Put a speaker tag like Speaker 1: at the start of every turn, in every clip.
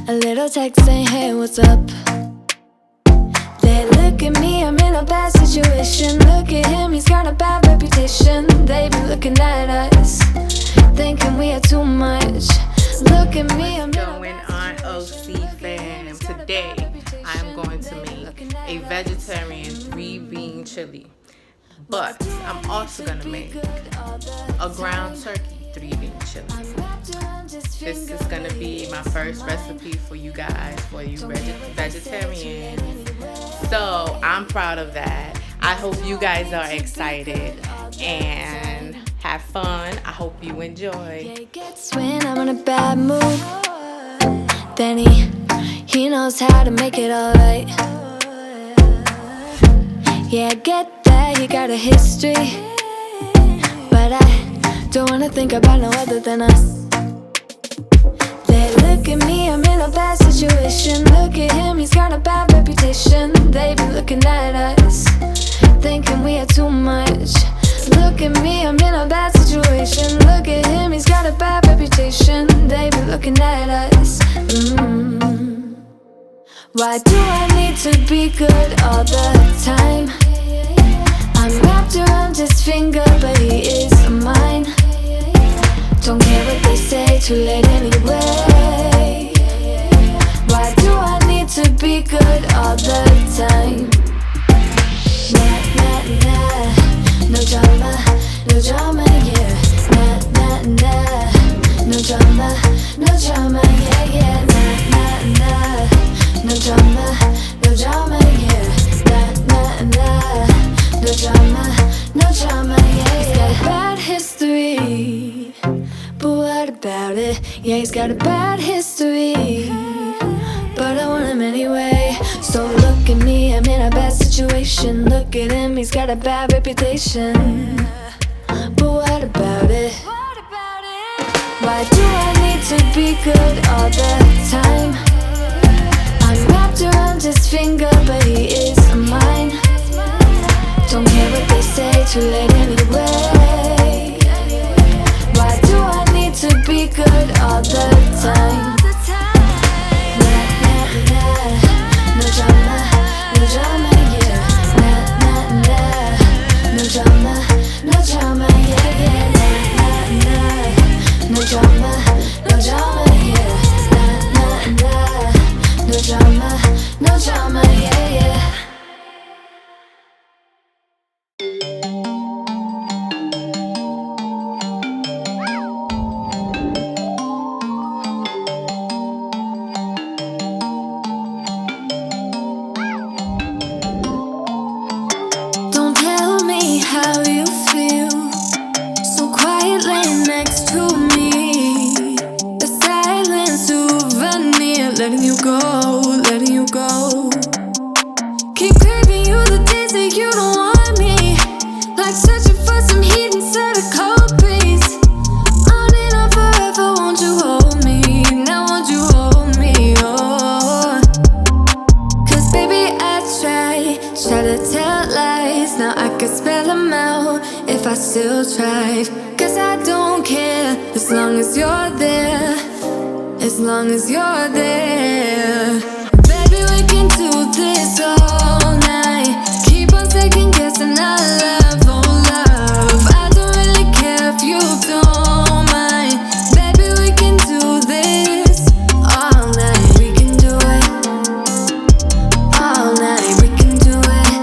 Speaker 1: A little text saying, hey, what's up? They look at me, I'm in a bad situation. Look at him, he's got a bad reputation. They be looking at us, thinking we are too much. Look at me, I'm
Speaker 2: going on, OC fam. Today I am going to make a vegetarian 3-bean chili, but I'm also gonna make a ground turkey 3-bean chili. This is gonna be my first recipe for you guys, for you vegetarians. So I'm proud of that. I hope you guys are excited and have fun. I hope you enjoy.
Speaker 1: When I'm in a bad mood, then he knows how to make it alright. Yeah, I get that, you got a history, but I don't wanna think about no other than us. They look at me, I'm in a bad situation. Look at him, he's got a bad reputation. They be looking at us, thinking we are too much. Look at me, I'm in a bad situation. Look at him, he's got a bad reputation. They be looking at us. Why do I need to be good all the time? I'm wrapped around his finger, but he is mine. Don't care what they say, too late anyway. Why do I need to be good all the time? Nah, nah, nah, no drama, yeah. Nah, nah, nah, no drama, yeah, yeah. Nah, nah, nah, no drama, yeah. Nah, nah, nah, no drama, yeah, yeah. He's got a bad history, but what about it? Yeah, he's got a bad history, but I want him anyway. So look at me, I'm in a bad situation. Look at him, he's got a bad reputation, but what about it? Why do I need to be good all the time? I'm wrapped around his finger, but he is mine. Don't care what they say, too late anyway. Why do I need to be good all the time? Nah, nah, nah, no drama, yeah. Nah, nah, nah, no drama, yeah, yeah. Nah, nah, nah, no drama, yeah. Nah, nah, nah, no drama, yeah, yeah. How you feel, so quietly next to me. The silence souvenir, letting you go. Keep craving you the days that you don't want me, like searching for some heat instead of cold breeze. On and on forever, won't you hold me? Now won't you hold me, oh. Cause baby I try to tell lies. Now I could spell them out if I still tried. Cause I don't care, as long as you're there. As long as you're there. Baby, we can do this all night. Keep on second guessing our love, oh love. I don't really care if you don't mind. Baby, we can do this all night. We can do it all night. We can do it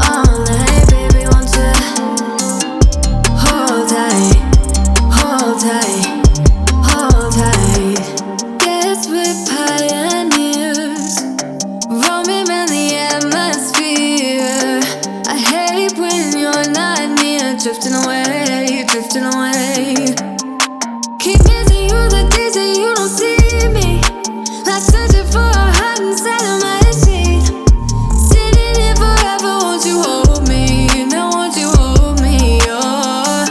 Speaker 1: all night. Baby, won't you hold tight, hold tight, hold tight. Guess we're pioneers, roaming around the atmosphere. I hate when you're not near, drifting away, drifting away. Keep missing you the days that you don't see me, like searching for a heart inside of my sheet. Sitting here forever, won't you hold me? Now won't you hold me, oh.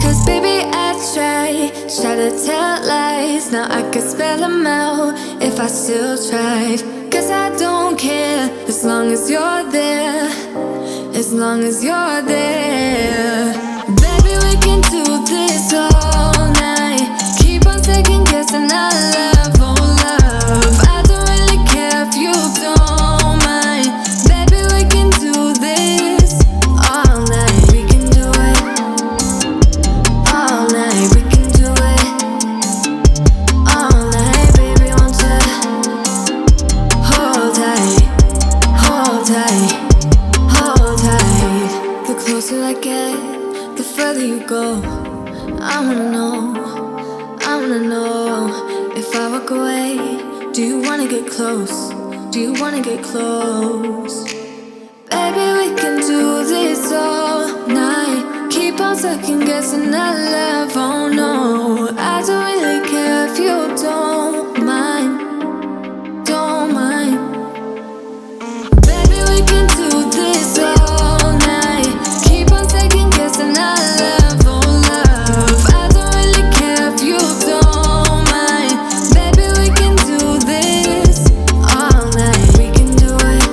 Speaker 1: Cause baby I try to tell lies. Now I could spell them out if I still tried. Cause I don't care, as long as you're there. As long as you're there. Baby, we can do this all night. Keep on second guessing our love. wanna know if I walk away, do you wanna get close? Do you wanna get close? Baby, we can do this all night. Keep on second guessing that love, oh no. I don't really care if you don't mind, don't mind. Baby, we can do this all night. Keep on second guessing that love, oh love. I don't really care if you don't mind. Baby, we can do this all night. We can do it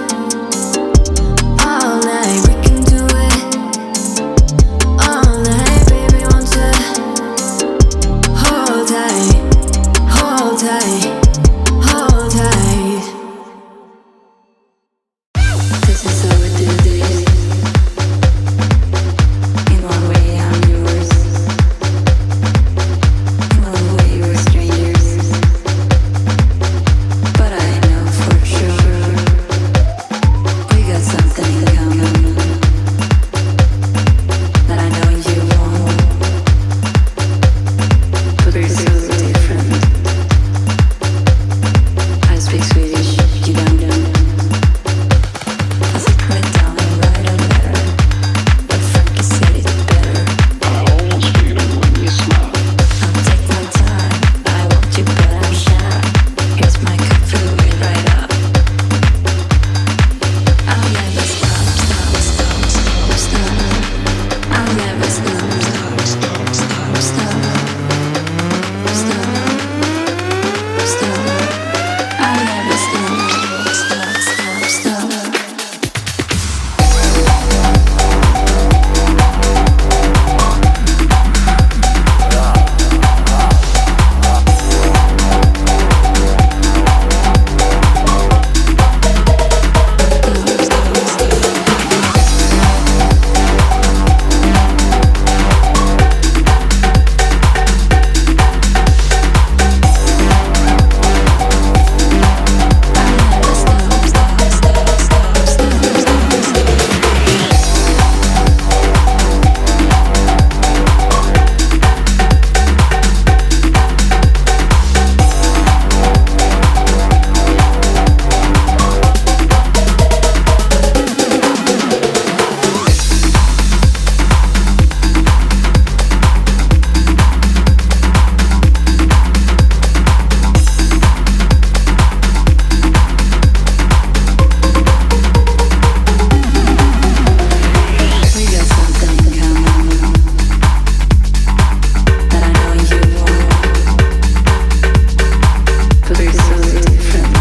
Speaker 1: all night. We can do it all night. Baby, won't you hold tight, hold tight, hold tight.
Speaker 3: This is how we do this. In one way I'm yours, in one way we're strangers. But I know for sure we got something in common that I know you won't. But we're so different. I speak Swedish, you don't know. I sit right down and write a letter, but Frankie said it better.
Speaker 4: I almost feel it when you smile.
Speaker 3: I'll take my time, I want you but I'm shy. Here's my cup, fill it right up. I'll never stop, stop, stop, stop, stop. I'll never stop, stop, stop, stop, stop. Stop, stop. I'll never stop, stop, stop, stop. We got something in common that I know you won't. But we're so different.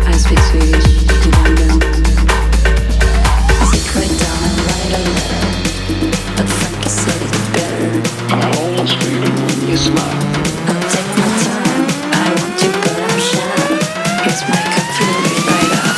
Speaker 3: I speak Swedish, you don't know. I sit right down and write a letter, but Frankie said it better.
Speaker 4: I almost feel it when you smile.
Speaker 3: I'll take my time, I want you but I'm shy. Here's my cup, fill it right up.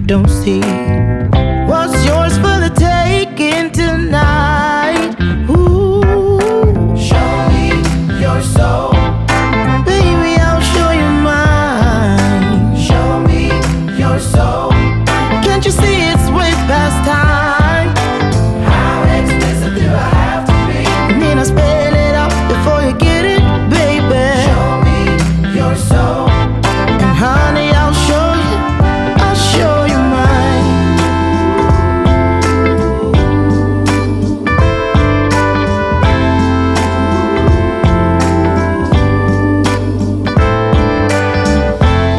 Speaker 5: don't see. What's yours for the taking tonight? Ooh, show me your soul. Baby, I'll show you mine. Show me your soul. Can't you see it's way past time? How expensive do I have to be? And then I spell it out before you get it, baby. Show me your soul. And honey, I'll show you mine.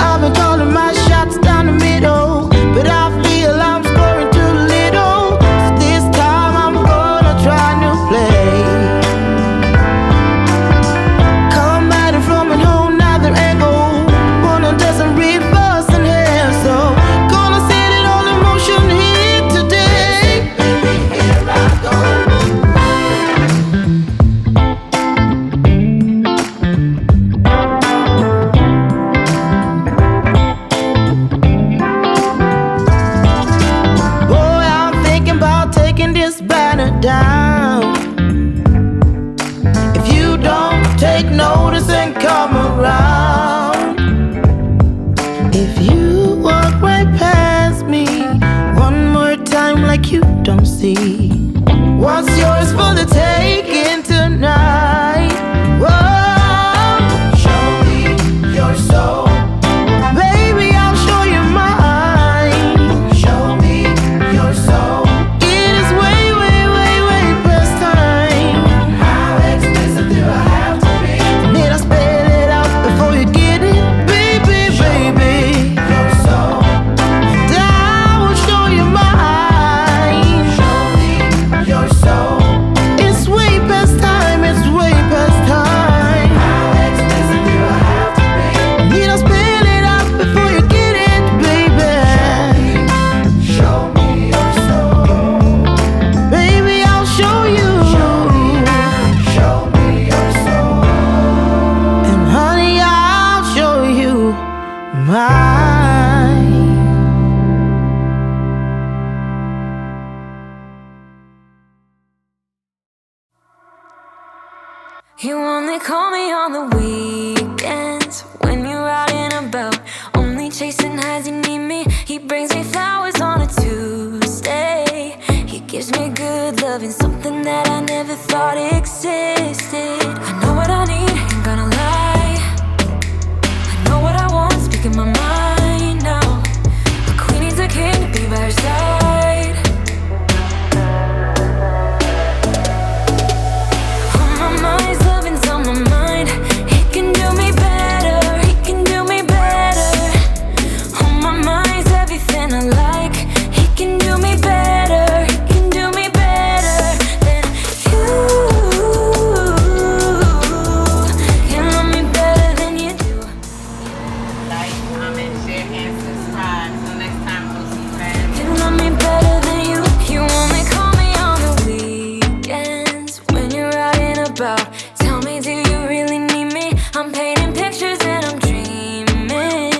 Speaker 5: I've been calling my shots down the middle, but I feel I'm scoring too little. So this time I'm gonna try new play. Come at it from a whole nother angle. One that doesn't read fuss and hair, so gonna set it all in motion here today. Baby, here I go. Boy, I'm thinking about taking this banner down. If you don't take notice and come around, if you walk right past me one more time like you don't see, what's yours for the taking tonight? Whoa, show me your soul. Baby, I'll show you mine. Show me your soul. It is way, way, way, way past time. How expensive do I have to be? Need I spell it out before you get it, baby, baby? Your soul. And I will show you mine. Show me your soul. It's way past time. It's way past time. How expensive do I have to be? Need I spell it out before you get it, baby? Show me your soul. Baby, I'll show you. Show me your soul. And honey, I'll show you mine.
Speaker 1: You only call me on the weekends when you're out and about, only chasing highs. You need me. He brings me flowers on a Tuesday. He gives me good loving, something that I never thought existed.